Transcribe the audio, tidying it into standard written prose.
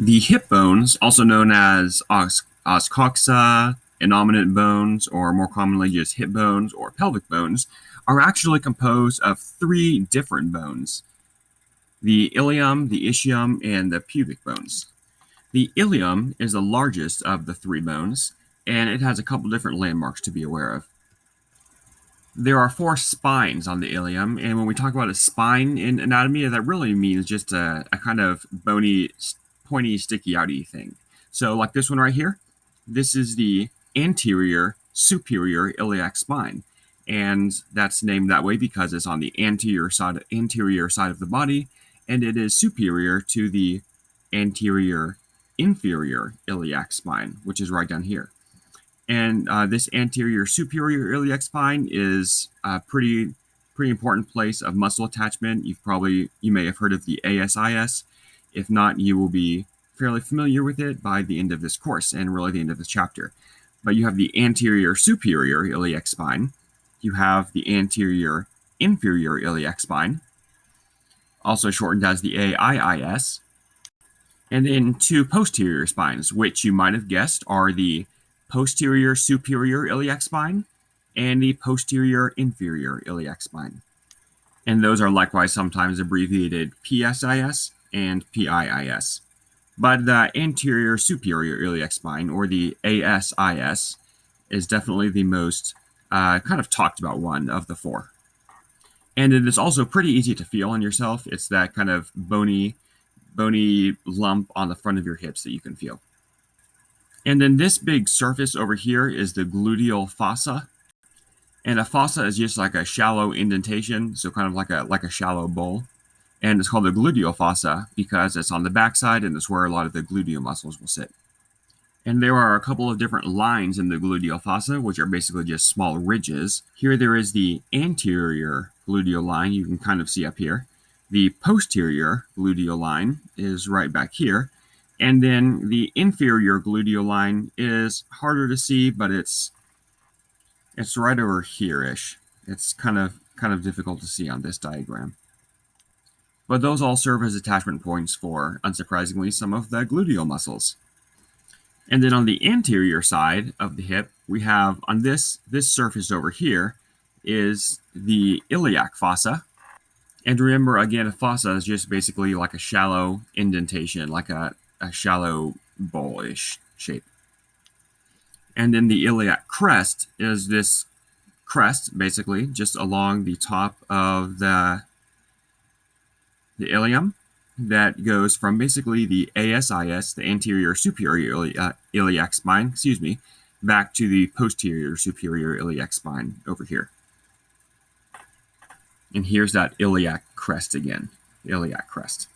The hip bones, also known as os coxa, innominate bones, or more commonly just hip bones or pelvic bones, are actually composed of three different bones: the ilium, the ischium, and the pubic bones. The ilium is the largest of the three bones, and it has a couple different landmarks to be aware of. There are four spines on the ilium, and when we talk about a spine in anatomy, that really means just a kind of bony, pointy, sticky outy thing. So, like this one right here, this is the anterior superior iliac spine, and that's named that way because it's on the anterior side of the body, and it is superior to the anterior inferior iliac spine, which is right down here. And this anterior superior iliac spine is a pretty important place of muscle attachment. You may have heard of the ASIS. If not, you will be fairly familiar with it by the end of this course and really the end of this chapter. But you have the anterior superior iliac spine. You have the anterior inferior iliac spine, also shortened as the AIIS. And then two posterior spines, which you might have guessed are the posterior superior iliac spine and the posterior inferior iliac spine. And those are likewise sometimes abbreviated PSIS and PIIS. But the anterior superior iliac spine, or the ASIS, is definitely the most kind of talked about one of the four. And it is also pretty easy to feel on yourself. It's that kind of bony lump on the front of your hips that you can feel. And then this big surface over here is the gluteal fossa. And a fossa is just like a shallow indentation, so kind of like a shallow bowl. And it's called the gluteal fossa because it's on the backside and it's where a lot of the gluteal muscles will sit. And there are a couple of different lines in the gluteal fossa, which are basically just small ridges. Here there is the anterior gluteal line, you can kind of see up here. The posterior gluteal line is right back here. And then the inferior gluteal line is harder to see, but it's right over here-ish. It's kind of difficult to see on this diagram. But those all serve as attachment points for, unsurprisingly, some of the gluteal muscles. And then on the anterior side of the hip, we have on this surface over here is the iliac fossa. And remember, again, a fossa is just basically like a shallow indentation, like a shallow bowl-ish shape. And then the iliac crest is this crest, basically, just along the top of the ilium that goes from basically the ASIS, the anterior superior iliac spine, back to the posterior superior iliac spine over here. And here's that iliac crest again, iliac crest.